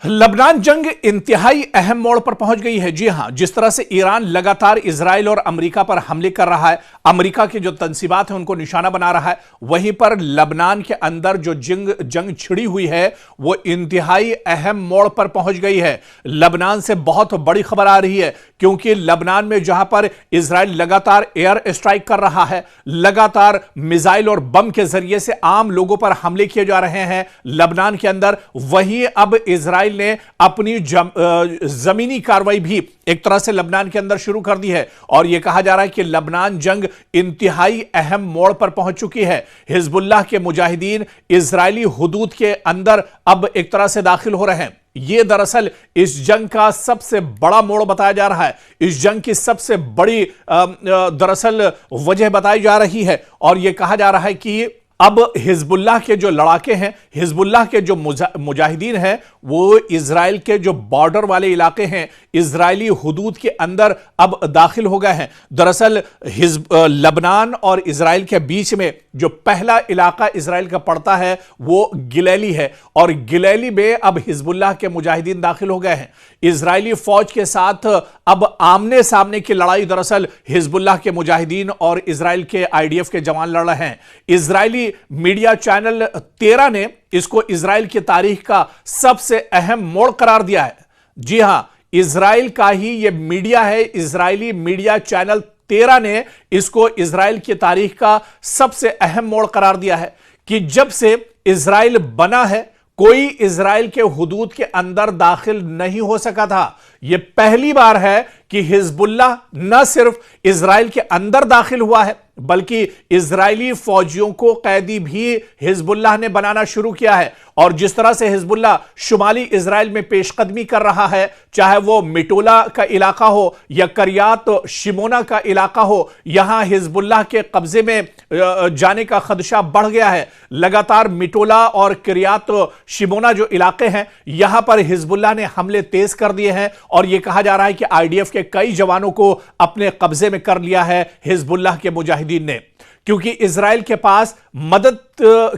लबनान जंग इंतहाई अहम मोड़ पर पहुंच गई है। जी हां, जिस तरह से ईरान लगातार इजराइल और अमेरिका पर हमले कर रहा है, अमेरिका की जो तंसीबात है उनको निशाना बना रहा है, वहीं पर लबनान के अंदर जो जंग छिड़ी हुई है वो इंतहाई अहम मोड़ पर पहुंच गई है। लबनान से बहुत बड़ी खबर आ रही है क्योंकि लबनान में जहां पर इजराइल लगातार एयर स्ट्राइक कर रहा है, लगातार मिसाइल और बम के जरिए से आम लोगों पर हमले किए जा रहे हैं लबनान के अंदर, वहीं अब इजराइल ने अपनी जमीनी कार्रवाई भी एक तरह से लबनान के अंदर शुरू कर दी है और यह कहा जा रहा है कि लबनान जंग इंतहाई अहम मोड़ पर पहुंच चुकी है। हिजबुल्लाह के मुजाहिदीन इजरायली हुदूद के अंदर अब एक तरह से दाखिल हो रहे हैं। यह दरअसल इस जंग का सबसे बड़ा मोड़ बताया जा रहा है, इस जंग की सबसे बड़ी दरअसल वजह बताई जा रही है और यह कहा जा रहा है कि अब हिजबुल्लाह के जो लड़ाके हैं, हिजबुल्लाह के जो मुजाहिदीन हैं, वो इजराइल के जो बॉर्डर वाले इलाके हैं, इजरायली हुदूद के अंदर अब दाखिल हो गए हैं। दरअसल लबनान और इजराइल के बीच में जो पहला इलाका इजराइल का पड़ता है वो गिलेली है और गिलेली में अब हिजबुल्लाह के मुजाहिदीन दाखिल हो गए हैं। इजरायली फौज के साथ अब आमने सामने की लड़ाई दरअसल हिजबुल्लाह के मुजाहिदीन और इजराइल के आईडीएफ के जवान लड़ रहे हैं। इजरायली मीडिया चैनल 13 ने इसको इजराइल की तारीख का सबसे अहम मोड़ करार दिया है। जी हां, इजराइल का ही यह मीडिया है, इजरायली मीडिया चैनल 13 ने इसको इजराइल की तारीख का सबसे अहम मोड़ करार दिया है कि जब से इजराइल बना है कोई इजराइल के हुदूद के अंदर दाखिल नहीं हो सका था। यह पहली बार है कि हिजबुल्लाह न सिर्फ इजराइल के अंदर दाखिल हुआ है बल्कि इजरायली फौजियों को कैदी भी हिजबुल्लाह ने बनाना शुरू किया है। और जिस तरह से हिजबुल्लाह शुमाली इजराइल में पेशकदमी कर रहा है, चाहे वो मिटोला का इलाका हो या करियात शिमोना का इलाका हो, यहां हिजबुल्लाह के कब्जे में जाने का खदशा बढ़ गया है। लगातार मिटोला और करियात शिमोना जो इलाके हैं, यहां पर हिजबुल्लाह ने हमले तेज कर दिए हैं और यह कहा जा रहा है कि आईडीएफ के कई जवानों को अपने कब्जे में कर लिया है हिजबुल्लाह के मुजाहिदीन ने, क्योंकि इजराइल के पास मदद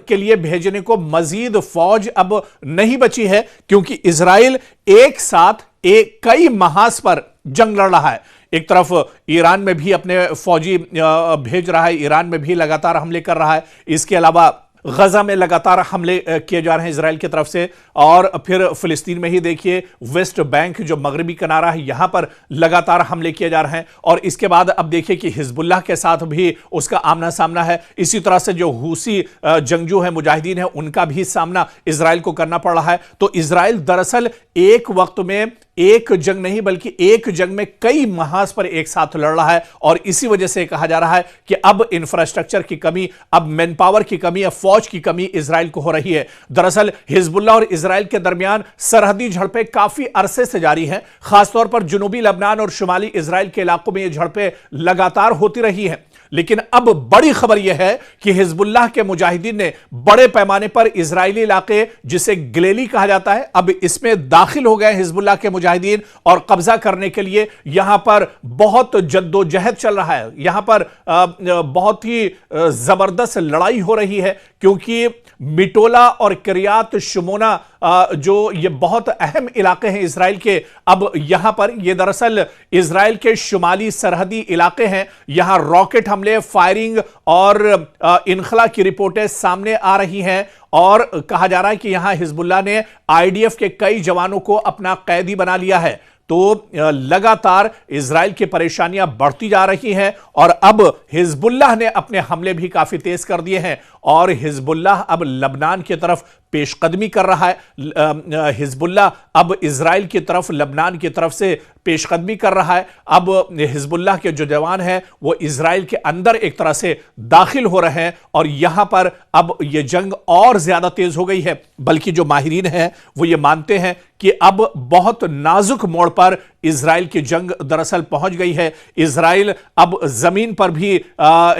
के लिए भेजने को मजीद फौज अब नहीं बची है, क्योंकि इजराइल एक साथ कई महाज पर जंग लड़ रहा है। एक तरफ ईरान में भी अपने फौजी भेज रहा है, ईरान में भी लगातार हमले कर रहा है, इसके अलावा गजा में लगातार हमले किए जा रहे हैं इजराइल की तरफ से, और फिर फिलिस्तीन में ही देखिए वेस्ट बैंक जो मगरबी किनारा है यहां पर लगातार हमले किए जा रहे हैं। और इसके बाद अब देखिए कि हिजबुल्लाह के साथ भी उसका आमना सामना है। इसी तरह से जो हूसी जंगजू है, मुजाहिदीन है, उनका भी सामना इजराइल को करना पड़ रहा है। तो इजराइल दरअसल एक वक्त में एक जंग नहीं बल्कि एक जंग में कई महाज पर एक साथ लड़ रहा है और इसी वजह से कहा जा रहा है कि अब इंफ्रास्ट्रक्चर की कमी, अब मैन पावर की कमी, अब फौज की कमी इजराइल को हो रही है। दरअसल हिजबुल्लाह और इजराइल के दरमियान सरहदी झड़पें काफी अरसे से जारी हैं, खासतौर पर जुनूबी लबनान और शुमाली इजराइल के इलाकों में ये झड़पें लगातार होती रही हैं। लेकिन अब बड़ी खबर यह है कि हिजबुल्लाह के मुजाहिदीन ने बड़े पैमाने पर इजरायली इलाके जिसे गिलेली कहा जाता है, अब इसमें दाखिल हो गए हिजबुल्लाह के मुजाहिदीन और कब्जा करने के लिए यहां पर बहुत जद्दोजहद चल रहा है। यहां पर बहुत ही जबरदस्त लड़ाई हो रही है, क्योंकि मिटोला और करियात शिमोना जो ये बहुत अहम इलाके हैं इजराइल के, अब यहां पर ये दरअसल इजराइल के शुमाली सरहदी इलाके हैं। यहां रॉकेट हमले, फायरिंग और इनखला की रिपोर्टें सामने आ रही हैं और कहा जा रहा है कि यहां हिजबुल्लाह ने आईडीएफ के कई जवानों को अपना कैदी बना लिया है। तो लगातार इजराइल की परेशानियां बढ़ती जा रही हैं और अब हिजबुल्लाह ने अपने हमले भी काफी तेज कर दिए हैं और हिजबुल्लाह अब लबनान की तरफ पेशकदमी कर रहा है। हिजबुल्लाह अब इजराइल की तरफ, लबनान की तरफ से पेशकदमी कर रहा है। अब हिजबुल्लाह के जो जवान हैं वो इजराइल के अंदर एक तरह से दाखिल हो रहे हैं और यहां पर अब यह जंग और ज्यादा तेज हो गई है। बल्कि जो माहिरीन हैं वो ये मानते हैं कि अब बहुत नाजुक मोड़ पर इजराइल की जंग दरअसल पहुंच गई है। इजराइल अब जमीन पर भी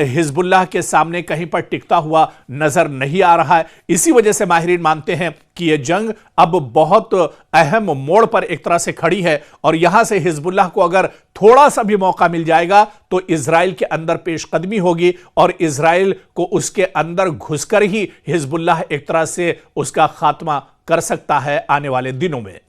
हिजबुल्लाह के सामने कहीं पर टिकता हुआ नजर नहीं आ रहा है। इसी वजह से माहिरीन मानते हैं कि यह जंग अब बहुत अहम मोड़ पर एक तरह से खड़ी है और यहां से हिजबुल्लाह को अगर थोड़ा सा भी मौका मिल जाएगा तो इजराइल के अंदर पेशकदमी होगी और इजराइल को उसके अंदर घुसकर ही हिजबुल्लाह एक तरह से उसका खात्मा कर सकता है आने वाले दिनों में।